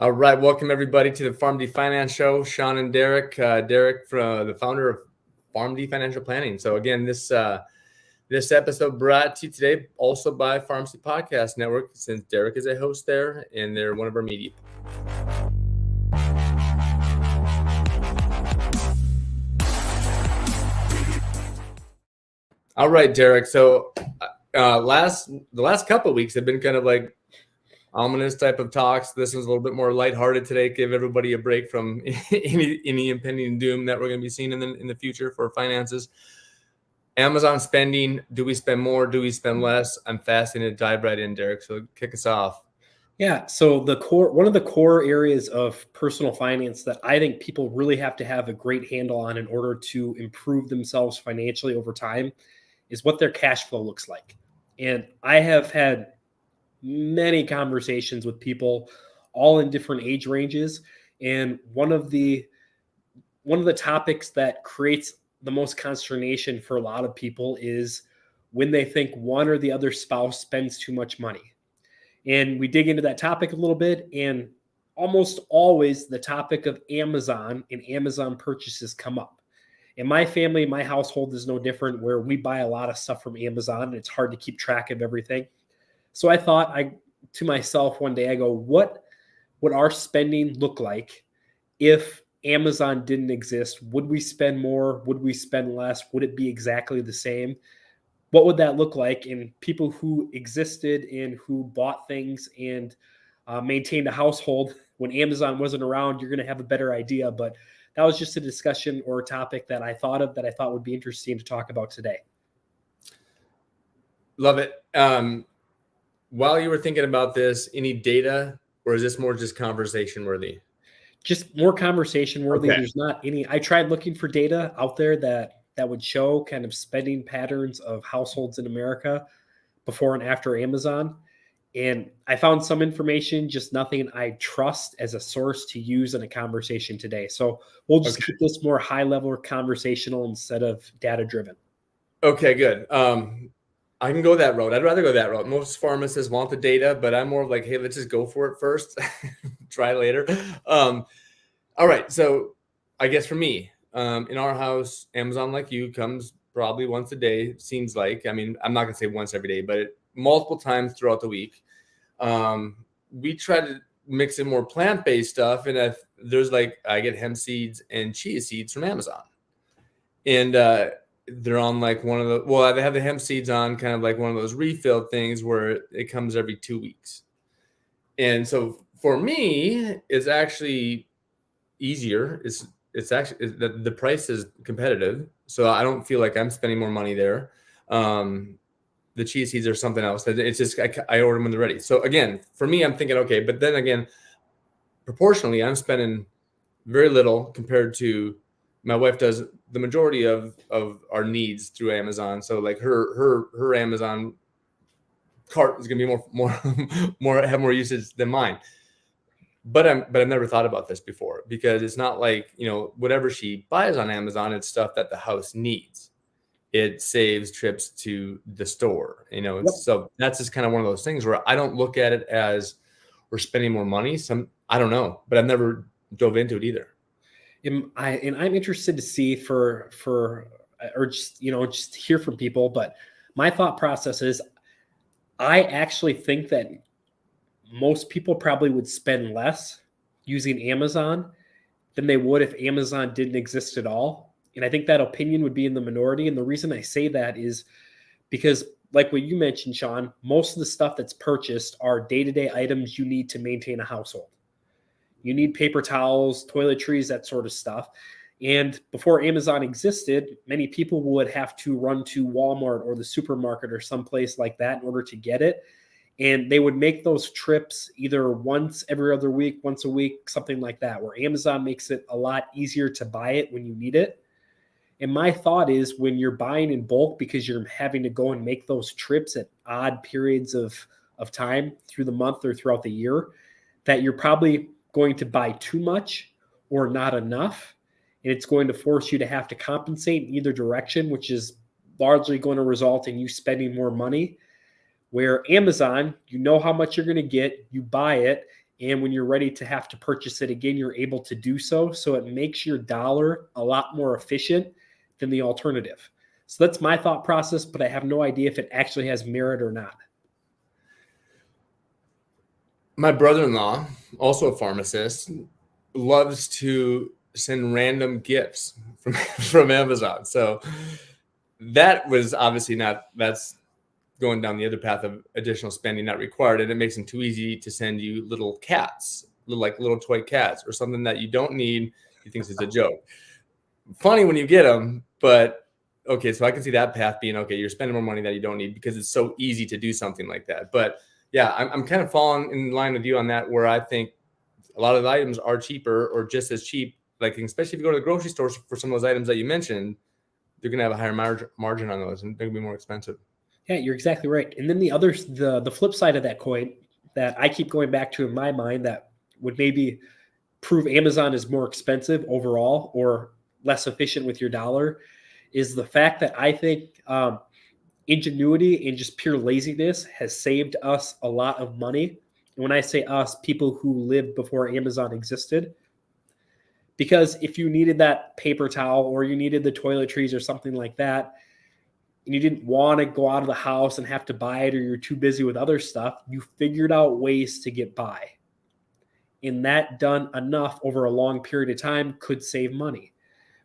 All right, welcome everybody to the PharmD Finance Show. Sean and Derek. Derek, the founder of PharmD Financial Planning. So again, this episode brought to you today also by PharmC Podcast Network, since Derek is a host there and they're one of our media. All right, Derek. So the last couple of weeks have been kind of like ominous type of talks. This is a little bit more lighthearted today. Give everybody a break from any impending doom that we're going to be seeing in the future for finances. Amazon spending. Do we spend more? Do we spend less? I'm fascinated to dive right in, Derek. So kick us off. Yeah. So one of the core areas of personal finance that I think people really have to have a great handle on in order to improve themselves financially over time is what their cash flow looks like. And I have had many conversations with people all in different age ranges. And one of the topics that creates the most consternation for a lot of people is when they think one or the other spouse spends too much money. And we dig into that topic a little bit, and almost always the topic of Amazon and Amazon purchases come up. In my family, my household is no different, where we buy a lot of stuff from Amazon and it's hard to keep track of everything. So I thought to myself one day, I go, what would our spending look like if Amazon didn't exist? Would we spend more? Would we spend less? Would it be exactly the same? What would that look like? And people who existed and who bought things and maintained a household when Amazon wasn't around, you're going to have a better idea. But that was just a discussion or a topic that I thought would be interesting to talk about today. Love it. While you were thinking about this, any data, or is this more just conversation worthy? Just more conversation worthy. Okay. There's not any. I tried looking for data out there that would show kind of spending patterns of households in America before and after Amazon. And I found some information, just nothing I trust as a source to use in a conversation today. So we'll just keep this more high level or conversational instead of data driven. Okay, good. I can go that road. I'd rather go that route. Most pharmacists want the data, but I'm more of like, hey, let's just go for it first. Try later. All right. So I guess for me, in our house, Amazon, like you, comes probably once a day. Seems like, I mean, I'm not going to say once every day, but multiple times throughout the week. We try to mix in more plant-based stuff. And if there's I get hemp seeds and chia seeds from Amazon. And, they're on they have the hemp seeds on kind of like one of those refill things where it comes every 2 weeks. And so for me, it's actually easier. It's actually the price is competitive. So I don't feel like I'm spending more money there. The chia seeds are something else. It's just, I order them when they're ready. So again, for me, I'm thinking, okay, but then again, proportionally, I'm spending very little compared to my wife does the majority of our needs through Amazon. So like her Amazon cart is going to be have more usage than mine. But I've never thought about this before, because it's not like, whatever she buys on Amazon, it's stuff that the house needs. It saves trips to the store, Yep. So that's just kind of one of those things where I don't look at it as we're spending more money. I don't know, but I've never dove into it either. And I'm interested to see just hear from people. But my thought process is, I actually think that most people probably would spend less using Amazon than they would if Amazon didn't exist at all. And I think that opinion would be in the minority. And the reason I say that is because, like what you mentioned, Sean, most of the stuff that's purchased are day-to-day items you need to maintain a household. You need paper towels, toiletries, that sort of stuff. And before Amazon existed, many people would have to run to Walmart or the supermarket or someplace like that in order to get it. And they would make those trips either once every other week, once a week, something like that, where Amazon makes it a lot easier to buy it when you need it. And my thought is, when you're buying in bulk because you're having to go and make those trips at odd periods of time through the month or throughout the year, that you're probably going to buy too much or not enough. And it's going to force you to have to compensate in either direction, which is largely going to result in you spending more money. Where Amazon, you know how much you're going to get, you buy it, And when you're ready to have to purchase it again, you're able to do so. So it makes your dollar a lot more efficient than the alternative. So that's my thought process, but I have no idea if it actually has merit or not. My brother-in-law, also a pharmacist, loves to send random gifts from Amazon. So that was obviously not, that's going down the other path of additional spending not required. And it makes them too easy to send you little cats, like little toy cats or something that you don't need. He thinks it's a joke. Funny when you get them, but okay, so I can see that path being okay. You're spending more money that you don't need because it's so easy to do something like that. But yeah, I'm kind of falling in line with you on that, where I think a lot of the items are cheaper or just as cheap. Like, especially if you go to the grocery stores for some of those items that you mentioned, they're going to have a higher margin on those and they're going to be more expensive. Yeah, you're exactly right. And then the flip side of that coin that I keep going back to in my mind that would maybe prove Amazon is more expensive overall or less efficient with your dollar is the fact that I think ingenuity and just pure laziness has saved us a lot of money. And when I say us, people who lived before Amazon existed. Because if you needed that paper towel or you needed the toiletries or something like that, and you didn't want to go out of the house and have to buy it, or you're too busy with other stuff, you figured out ways to get by. And that done enough over a long period of time could save money.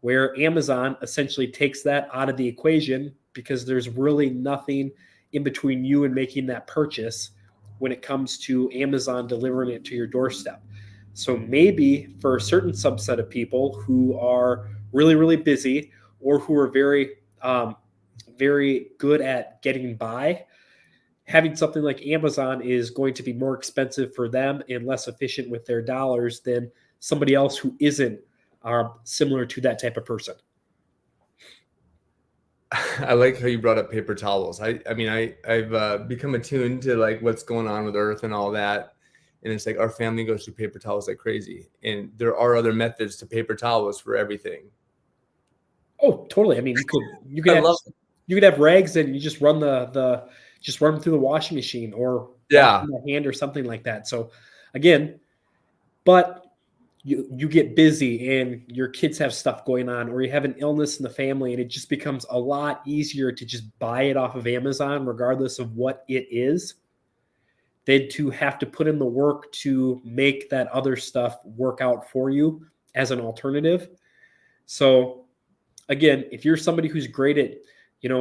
Where Amazon essentially takes that out of the equation because there's really nothing in between you and making that purchase when it comes to Amazon delivering it to your doorstep. So maybe for a certain subset of people who are really, really busy or who are very, very good at getting by, having something like Amazon is going to be more expensive for them and less efficient with their dollars than somebody else who isn't similar to that type of person. I like how you brought up paper towels. I've become attuned to like what's going on with Earth and all that. And it's like our family goes through paper towels like crazy. And there are other methods to paper towels for everything. Oh, totally. I mean, you could I have love you could have rags and you just run just run them through the washing machine or wash them by hand or something like that. So again, but you get busy and your kids have stuff going on or you have an illness in the family and it just becomes a lot easier to just buy it off of Amazon regardless of what it is than to have to put in the work to make that other stuff work out for you as an alternative. So again, if you're somebody who's great at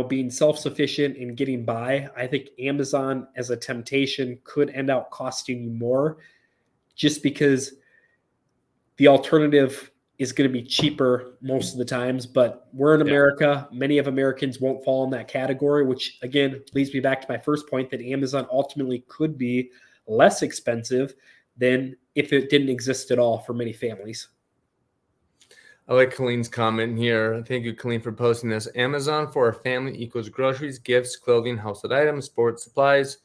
being self-sufficient and getting by, I think Amazon as a temptation could end up costing you more just because the alternative is going to be cheaper most of the times, but we're in America. Yeah. Many of Americans won't fall in that category, which again leads me back to my first point that Amazon ultimately could be less expensive than if it didn't exist at all for many families. I like Colleen's comment here. Thank you, Colleen, for posting this. Amazon for a family equals groceries, gifts, clothing, household items, sports supplies.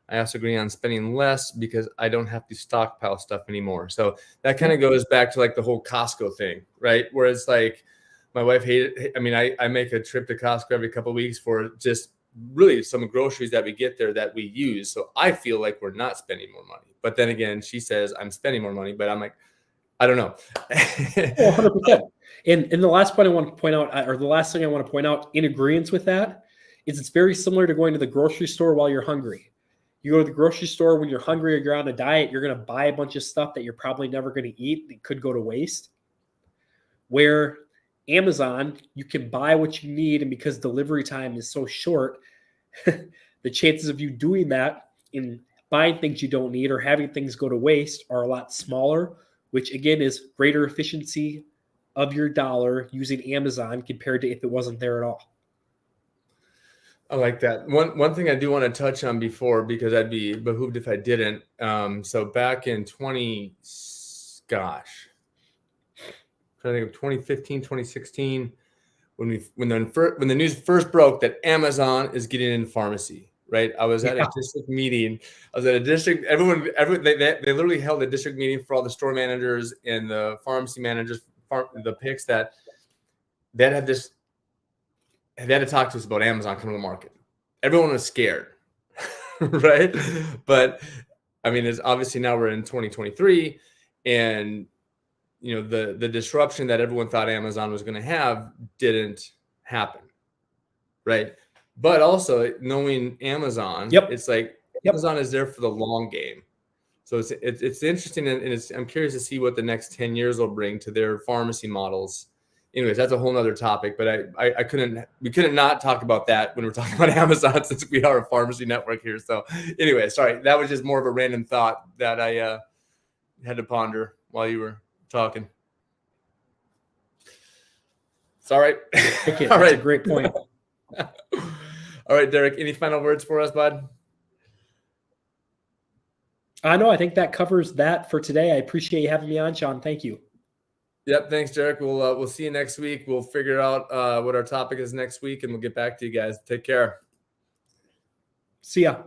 I also agree on spending less because I don't have to stockpile stuff anymore. So that kind of goes back to like the whole Costco thing, right? Where it's like my wife hated, I mean, I make a trip to Costco every couple of weeks for just really some groceries that we get there that we use. So I feel like we're not spending more money. But then again, she says I'm spending more money, but I'm like, I don't know. 100%. And the last point I want to point out, or the last thing I want to point out in agreement with that is it's very similar to going to the grocery store while you're hungry. You go to the grocery store when you're hungry or you're on a diet, you're going to buy a bunch of stuff that you're probably never going to eat that could go to waste. Where Amazon, you can buy what you need, and because delivery time is so short, the chances of you doing that in buying things you don't need or having things go to waste are a lot smaller, which again is greater efficiency of your dollar using Amazon compared to if it wasn't there at all. I like that. One thing I do want to touch on before, because I'd be behooved if I didn't. So back in 2015, 2016, when the news first broke that Amazon is getting into pharmacy, right? I was at a district meeting. I was at a district. Everyone they literally held a district meeting for all the store managers and the pharmacy managers, the picks that had this. They had to talk to us about Amazon coming to the market. Everyone was scared, right? But I mean, it's obviously now we're in 2023, and the disruption that everyone thought Amazon was going to have didn't happen, right? But also knowing Amazon, Yep. it's like Amazon is there for the long game. So it's interesting, and I'm curious to see what the next 10 years will bring to their pharmacy models. Anyways, that's a whole nother topic, but we couldn't not talk about that when we're talking about Amazon, since we are a pharmacy network here. So anyway, sorry, that was just more of a random thought that I had to ponder while you were talking. It's all right. All right. That's a great point. All right, Derek, any final words for us, bud? No, I think that covers that for today. I appreciate you having me on, Sean. Thank you. Yep. Thanks, Derek. We'll see you next week. We'll figure out what our topic is next week, and we'll get back to you guys. Take care. See ya.